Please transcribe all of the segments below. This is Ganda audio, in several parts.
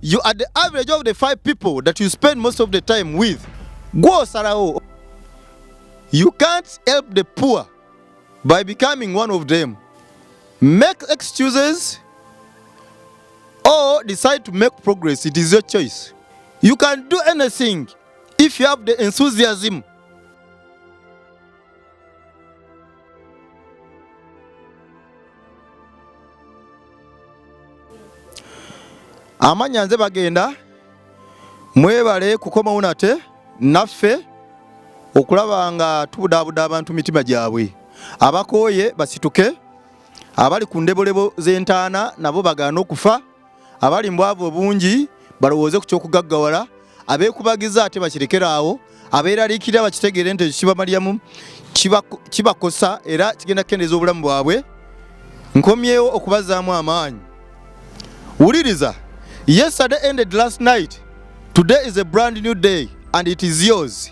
You are the average of the 5 people that you spend most of the time with. Go Sarao. You can't help the poor by becoming one of them. Make excuses or decide to make progress. It is your choice. You can do anything if you have the enthusiasm. Amanya nze bagenda mwebale kukomawo nate naffe okulaba nga tubudaabuda abantu mitima gyabwe. Abakooye basituke, abali ku ndebolebo z'entaana nabo bagaana okufa, abali mu bwavu obungi balowooze ku ky'okugaggawala, abeekubagiza ate bakirekeraawo, abeeraliikirira bakitegeere nti kibamalyamu kibakosa era kigenda kukendeeza obulamu bwabwe. Nkomyewo okubazaamu amaanyi. Wuliriza, yesterday ended last night. Today is a brand new day and it is yours.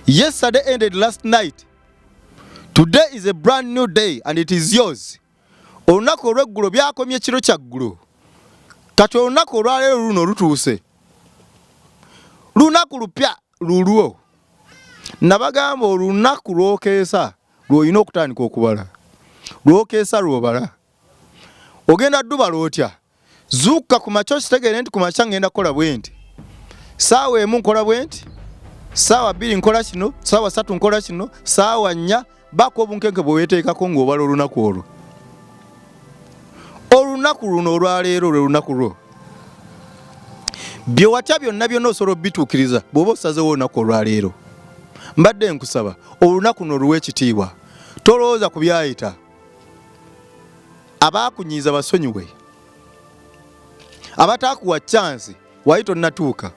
Yesterday ended last night. Today is a brand new day and it is yours. Olunaku olw'eggulo byakomye kiro kya ggulo. Kati olunaku olwaleero luno lutuuse. Lunaku lupya lulwo. Nabagamba olunaku lw'okeesa lw'olina okutandika okubala. Lw'okeesa lw'obala. Ogenda ddubala otya. Zuuka ku makya okitegeere nti ku makya ngenda kukola bwe nti. Saawa emu nkola bwe nti. Saawa 2 nkola kino, saawa 3 nkola kino, saawa 4 bako obunkenke bwe weeteekako ng'obala olunaku olwo. Olunaku luno olwaleero lwe lunaku lwo. Bye watya byonna byonna osobola obituukiriza bw'oba osazeewo olunaku olwaleero. Mbadde nkusaba olunaku luno luwe ekitiibwa. Tolowooza ku byayita. Abaakunyiiza basonyiwe. Abataakuwa chance wali tonnatuuka.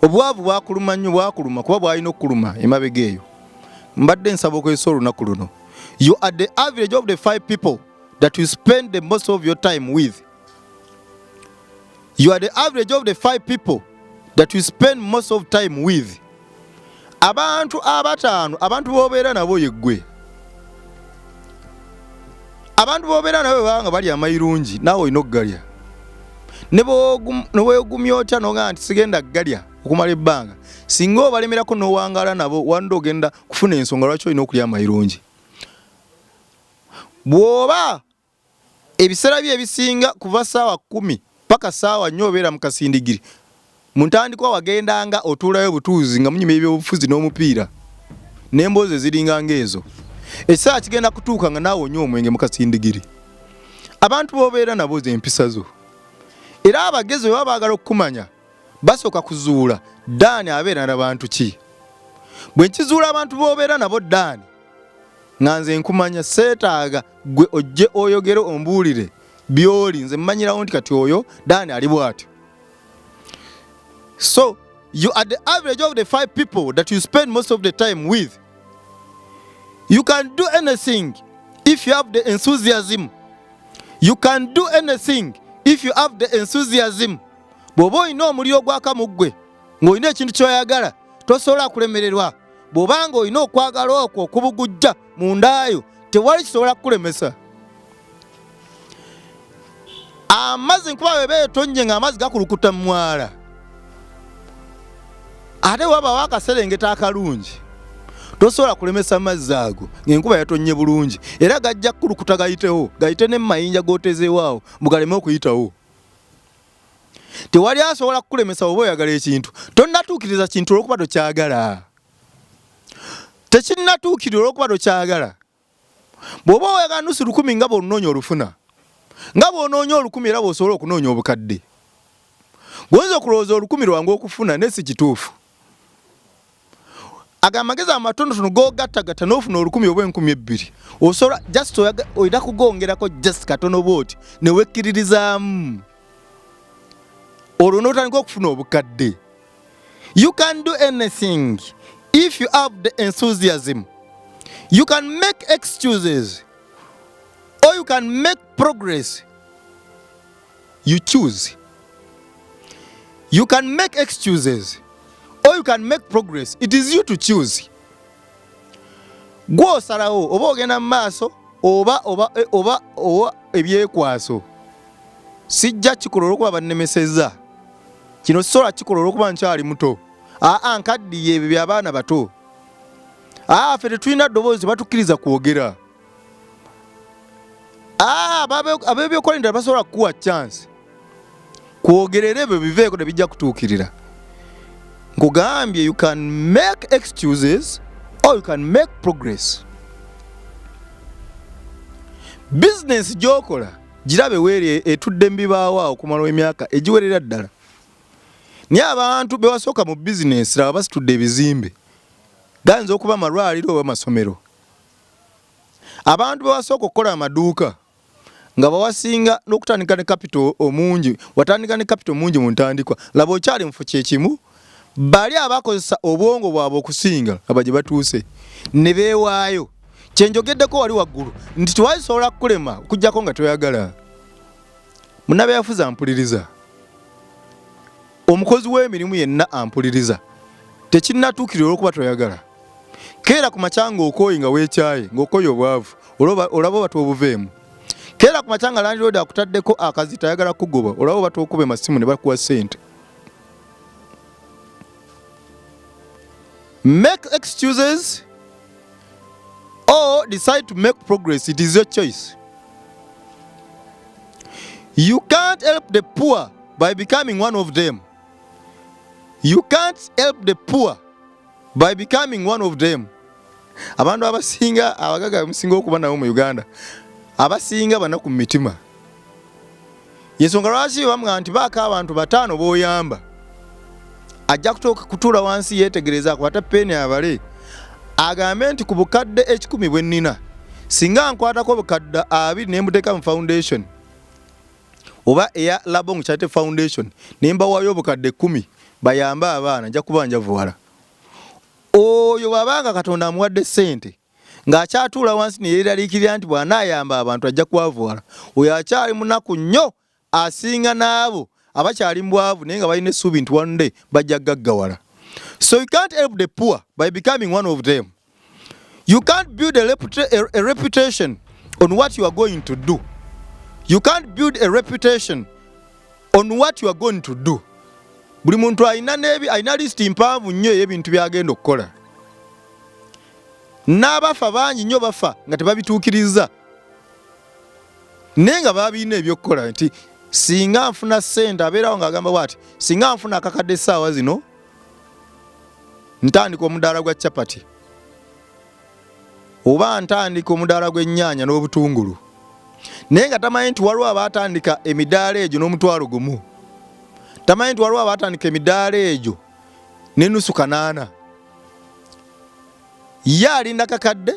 Obwavu bwakuluma nnyo bwakuluma kuba bwalina okukuluma emabega eyo. Mbadde nsaba okwesa olunaku luno. You are the average of the 5 people that you spend the most of your time with. You are the average of the 5 people that you spend most of time with. Abantu abataano, abantu b'obeera nabo yeggwe. Abantu b'obeera nabo banga bali amayirungi naawe olina okugalya. Ne bwegumya otya n'ogamba nti sigenda galya okumala ebbanga. Singa obalemerako n'owangaala nabo wanda ogenda kufuna ensonga lwaki olina okulya amayirungi. Bw'oba ebiseera bye ebisinga kuva ssaawa 10 paka ssaawa 4 obeera mu kasindigiri. Mu ntandikwa wagendanga otuulayo butuuzi nga munyuma ebyobufuzi n'omupiira. N'emboozi ziringa ng'ezo. Ekiseera kigenda kutuuka nga naawe onywa omwenge mu kasindigiri. Abantu b'obeera nabo z'empisa zo. Era abagezi bwe baba baagala okukumanya basooka kuzuula Ddaani abeera n'abantu ki. Bwe nkizuula abantu b'obeera nabo Ddaani nga nze nkumanya seetaaga gwe ojje oyogere ombuulire by'oli nze mmanyirawo nti kati oyo Ddaani ali bw'atyo. So you are the average of the 5 people that you spend most of the time with. You can do anything if you have the enthusiasm. You can do anything if you have the enthusiasm. Bw'oba olina omuliro gwaka mu ggwe ng'olina ekintu ky'oyagala tosobola kulemererwa. Bw'obanga olina okwagala okwo okubugujja mundaayo tewali kisobola kukulemesa. Amazzi nkuba bwe beetonnye ng'amazzi gakulukuta mu mwala. Ate wabaawo akaserengeta akalungi tosobola kulemesa amazzi ago ng'enkuba yatonnye bulungi era gajja kukulukuta gayite ne mu mayinja g'otezeewo awo mugaleme okuyitawo. Tewali asobola kukulemesa oba oyagala ekintu. Tonnatuukiriza kintu olw'okuba tokyagala. Tekinnatuukirira olw'okuba tokyagala. Bw'oba oyagala nusu 10 nga bw'onoonya olufuna. Nga bw'onoonya 10 era bw'osobola okunoonya obukadde. Gw'oyinza okulowooza 10 lwangu okufuna naye si kituufu. Agamagezi amatonotono g'ogattagatta n'ofuna 10 oba 20,000. Osobola just oyina kugongerako just katono bw'oti ne wekkiririzaamu. Olwo n'otandika okufuna obukadde. You can do anything if you have the enthusiasm. You can make excuses or you can make progress. You choose. You can make excuses or you can make progress. It is you to choose. Gwo osalawo oba ogenda mu maaso oba ebyekwaso sijja kikola olwokuba bannemesezza kino sisobola kikola olwokuba nkyali muto nkaddiye ebyo by'abaana bato ffe tetulina ddoboozi batukkiriza kwogera ab'ebyokwerinda basobola kukuwa chance kwogerera ebyo biveeko nebijja kutuukirira nkugambye you can make excuses or you can make progress. Business gyokola girabe weeri etudde mbibaawo awo okumala emyaka egiwerera ddala naye abantu bewasooka mu business laba basitudde ebizimbe gayinza okuba amalwaliro oba amasomero. Abantu bewasooka okukola amaduuka nga bawasinga n'okutandika ne capital omungi watandika ne capital mungi mu ntandikwa laba okyali mufu kyekimu bali abakozesa obwongo bwabwe okusinga aba gye batuuse ne beewaayo. Kyenjogeddeko wali waggulu nti tewayisobola kukulema okuggyako nga toyagala. Munabe yafuza ampuliriza. Omukozi w'emirimu yenna ampuliriza. Tekinnatuukirira olw'okuba toyagala. Keera ku makyanga okooyi nga weekyaye ng'okooye obwavu olaba oba tobuveemu. Keera ku makyanga landlord akutaddeko akazi tayagala kugoba olaba oba tookube masimu ne bakuwa ssente. Make excuses or decide to make progress. It is your choice. You can't help the poor by becoming one of them. You can't help the poor by becoming one of them. Abantu abasinga abagaga musinga okuba nabo mu Uganda abasinga banaku mu mitima. Yensonga lwaki bamugamba nti baako abantu bataano b'oyamba ajja kutuula wansi yeetegereza kwata peeni abale agambe nti ku bukadde 10 bwe nnina singa nkwatako bukadde 2 ne mbuteeka mu foundation oba eya Labong Charity Foundation ne mbawaayo obukadde 10 bayambe abaana nja kuba njavuwala. Oyo bw'abanga Katonda amuwadde ssente ng'akyatuula wansi ne yeeraliikirira nti bw'anaayamba abantu ajja kubavuwala oyo akyali munaku nnyo asinga n'abo abakyali mbwavu naye nga balina essuubi nti one day bajja gaggawala. So you can't help the poor by becoming one of them. You can't build a reputation on what you are going to do. You can't build a reputation on what you are going to do. Buli muntu alina list mpanvu nnyo ey'ebintu by'agenda okukola. N'abafa bangi nnyo bafa nga tebabituukiriza. Naye nga babiina eby'okukola nti singa nfuna ssente abeerawo ng'agamba bw'ati singa nfuna akakadde essaawa zino ntandika omudaala gwa chapati oba ntandika omudaala gw'ennyaanya n'obutungulu. Naye nga tamanyi nti waliwo abaatandika emidaala egyo n'omutwalo gumu. Tamanyi nti waliwo abaatandika emidaala egyo n'ennusu kanaana. Ye alinda kakadde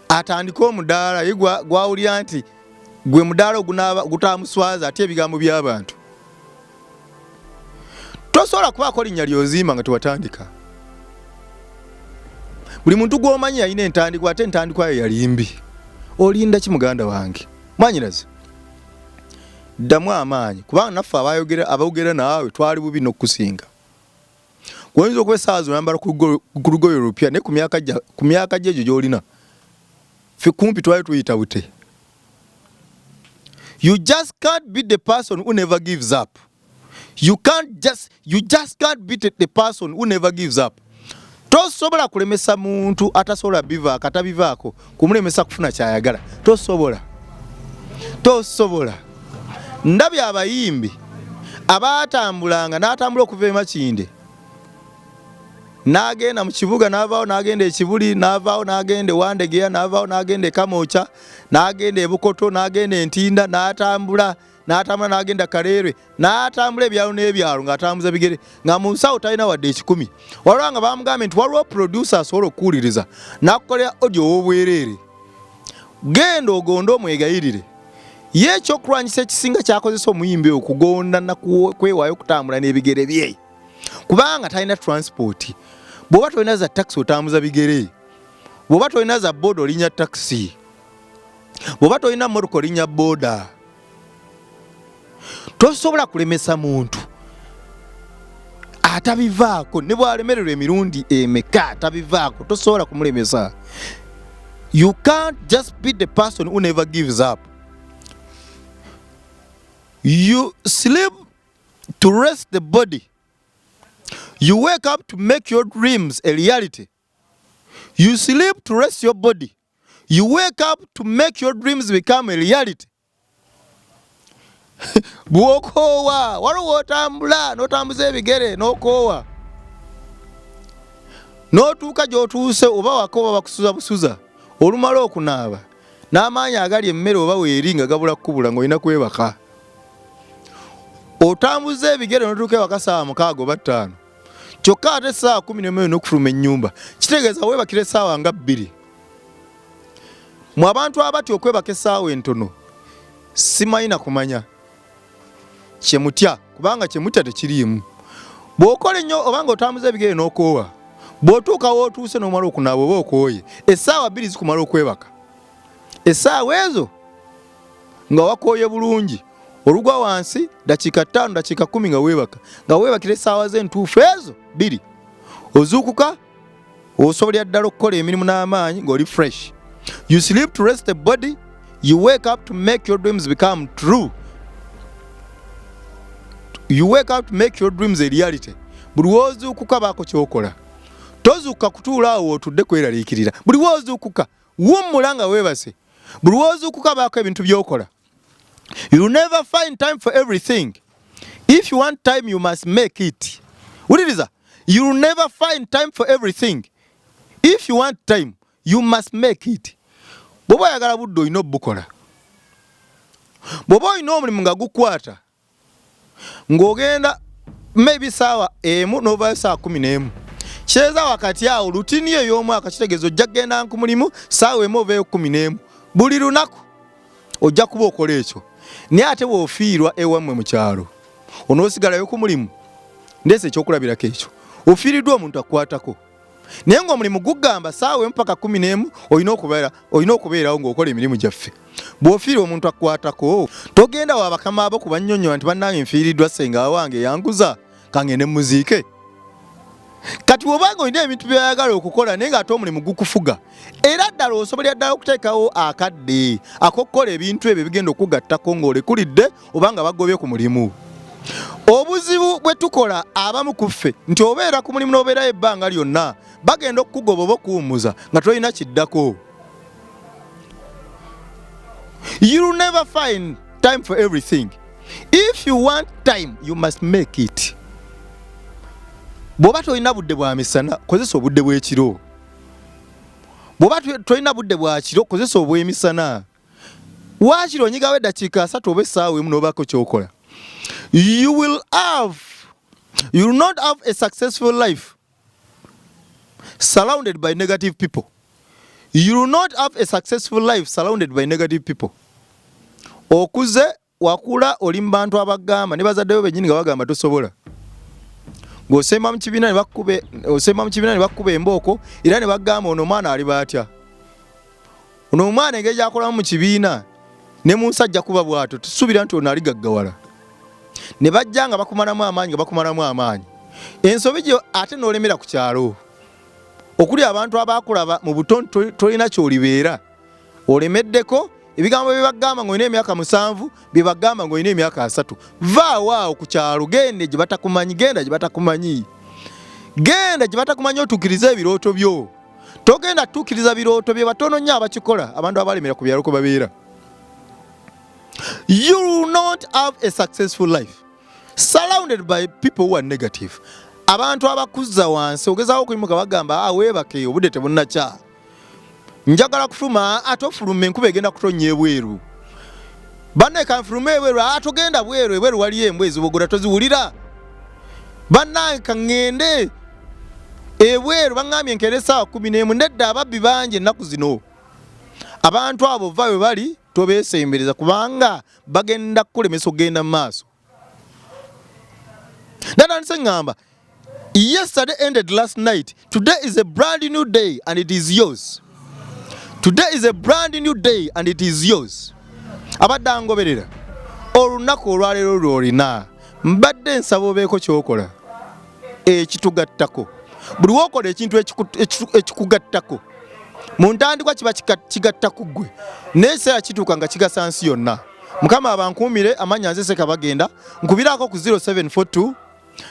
atandika omudaala ye gwawulira nti gwe mudaala gutaamuswaza ate ebigambo by'abantu. Tosobola kubaako linnya ly'ozimba nga tewatandika. Buli muntu gw'omanyi yalina entandikwa ate entandikwa yo yali mbi. Olinda ki muganda wange? Mwanyirazi ddamu amaanyi kubanga naffe abawogera naawe twali bubi n'okusinga. Oyinza okuba essaawa zoyambala ku lugoye olupya naye ku myaka gye egyo gy'olina ffe kumpi twali tuyita bute. You just can't beat the person who never gives up. You just can't beat the person who never gives up. Tosobola kulemesa muntu atasobola bivaako atabivaako kumulemesa kufuna kyayagala. Tosobola. Ndabye abayimbi abaatambulanga n'atambula okuva e Makinde n'agenda mu kibuga n'avaawo n'agenda e Kibuli n'avaawo n'agenda e Wandegeya n'avaawo n'agenda e Kamoocha n'agenda e Bukoto n'agenda e Ntinda n'atambula n'agenda Kaleerwe n'atambula ebyalo n'ebyalo ng'atambuza bigere nga mu nsawo talina wadde 10. Waliwo nga bamugambye nti waliwo producer asobola okuwuliriza n'akukolera audio w'obwereere. Genda ogonde omwegayirire. Ye ekyokulwanyisa ekisinga kyakozesa omuyimbi okugonda nakwewaayo okutambula n'ebigere bye kubanga talina transport. Bw'oba tolina za taxi otambuza bigere, bw'oba tolina za boda olinya taxi, bw'oba tolina motoka olinya boda. Tosobola kulemesa muntu atabivaako ne bw'alemererwa emirundi emeka atabivaako tosobola kumulemesa. You can't just beat the person who never gives up. You sleep to rest the body. You wake up to make your dreams a reality. You sleep to rest your body. You wake up to make your dreams become a reality. Bw'okoowa waliwo otambula n'otambuza ebigere n'okoowa n'otuuka gy'otuuse oba wakoowa bakusuza busuza olumala okunaaba n'amaanyi agali emmere oba weeri nga gabula kkubula ng'olina kwebaka. Otambuza ebigere n'otuuka ewaka ssaawa 6 oba 5 kyokka ate ssaawa 11 n'okufuluma ennyumba kitegeeza weebakira essaawa nga 2. Mu abantu abati okwebaka essaawa entono simanyi na kumanya kyemutya kubanga kyemutya tekiriimu. Bw'okola ennyo obanga otambuza ebigere n'okoowa bw'otuuka w'otuuse n'omala okunaaba oba okooye essaawa 2 zikumala okwebaka. Essaawa ezo nga wakooye bulungi olugwa wansi dakiika 5 dakiika 10 nga weebaka nga weebakira essaawa z'entuufu ezo 2 ozuukuka osobolera ddala okukola emirimu n'amaanyi ng'oli fresh. You sleep to rest the body. You wake up to make your dreams become true. You wake up to make your dreams a reality. Buli woozuukuka baako kyokola. Tozuuka kutuula awo otudde kweraliikirira. Buli woozuukuka wummula nga weebase. Buli woozuukuka baako ebintu by'okola. You never find time for everything. If you want time, you must make it. Wuliriza. You never find time for everything. If you want time, you must make it. Bw'oba oyagala budde olina obukola. Bw'oba olina omulimu nga gukwata ng'ogenda maybe ssaawa emu n'ovaayo ssaawa 11 kireza wakati awo lutini ey'omwaka kitegeeza ojja kgenda ku mulimu ssaawa emu oveeyo 11 buli lunaku ojja kuba okola ekyo. Naye ate bw'ofiirwa ewammwe mu kyalo onoosigalayo ku mulimu ndeese ekyokulabirako ekyo ofiiriddwa omuntu akukwatako. Naye ng'omulimu gugamba ssaawa emu paka 11 olina okubeerawo ng'okola emirimu gyaffe. Bw'ofiirwa omuntu akukwatako togenda wa bakama abo kubannyonnyola nti bannange nfiiriddwa ssenga wange yanguza kangende muziike. Kati bw'obanga olina ebintu by'oyagala okukola naye ng'ate omulimu gukufuga era ddala osobolera ddala okuteekawo akadde ak'okukola ebintu ebyo bigenda okugattako ng'olekulidde obanga bagobye ku mulimu. Obuzibu bwe tukola abamu ku ffe nti obeera ku mulimu n'obeerayo ebbanga lyonna bagenda okukugoba oba okuwummuza nga tolina kiddako. You will never find time for everything. If you want time, you must make it. Bw'oba tolina budde bwa misana kozesa obudde bw'ekiro. Bw'oba tolina budde bwa kiro kozesa obw'emisana. Waakiro onyigawo eddakiika 3 oba essaawa emu n'obaako ky'okola. You will not have a successful life surrounded by negative people. You will not have a successful life surrounded by negative people. Okuze wakula oli mu bantu abagamba ne bazaddeyo bennyini nga bagamba tosobola. Ng'osemba mu kibiina ne bakkuba embooko era ne bagamba ono omwana ali batya. Ono omwana engeri gy'akolamu mu kibiina ne mu nsajja kuba bw'atyo tusuubira nti ono ali gaggawala. Ne bajja nga bakumalamu amaanyi. Ensobi gyo ate n'olemera ku kyalo. Okuli abantu abaakulaba mu buto tolina ky'olibeera. Olemeddeko ebigambo bye bagamba ng'olina emyaka 7 bye bagamba ng'olina emyaka 3. Vaawo awo ku kyalo genda gye batakumanyi. Genda gye batakumanyi otuukiriza ebirooto byo. Togenda tuukiriza birooto bye batono nnyo abakikola abantu abalemera ku byalo ko babeera. You will not have a successful life surrounded by people who are negative. Abantu abakuzza wansi ogezaako okuyimuka bagamba weebake obudde tebunnakya. Njagala kufuluma ate ofulume enkuba egenda kutonnya ebweru. Banne kanfulume ebweru atogenda bweru ebweru waliyo embwa ezibogora toziwulira. Bannange kaŋŋende ebweru baŋŋambye nkeera essaawa 11 nedda ababbi bangi ennaku zino. Abantu abo va we bali tobeesembereza kubanga bagenda kukulemesa okugenda mu maaso. Natandise ngamba yesterday ended last night. Today is a brand new day and it is yours. Today is a brand new day and it is yours. Abadde angoberera olunaku olwaleero lw'olina mbadde nsaba obeeko ky'okola ekitugattako. Buli w'okola ekintu ekikugattako mu ntandikwa kiba kigatta ku ggwe naye ekiseera kituuka nga kigasa nsi yonna. Mukama abankuumire amanya nze Sekka Bagenda nkubirako ku 0742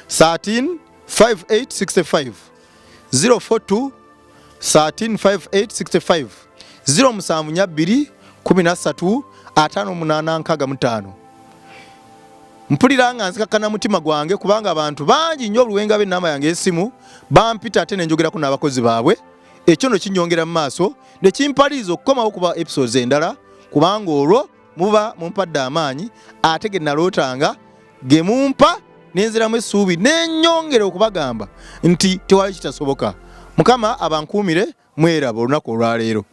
13 5865 042 13 5865 0742 13 5865. Mpulira nga nzikakkana mutima gwange kubanga abantu bangi nnyo oluwenga b'enamba yange esimu bampita ate nenjogerako n'abakozi baabwe. Ekyo no kinyongera mu maaso ne kimpaliza okukomawo kuba episodes endala kubanga olwo muba mumpadde amaanyi ate ge nalootanga ge mumpa nenziramu essuubi n'ennyongera okubagamba nti tewali kitasoboka. Mukama abankuumire mweraba olunaku olwaleero.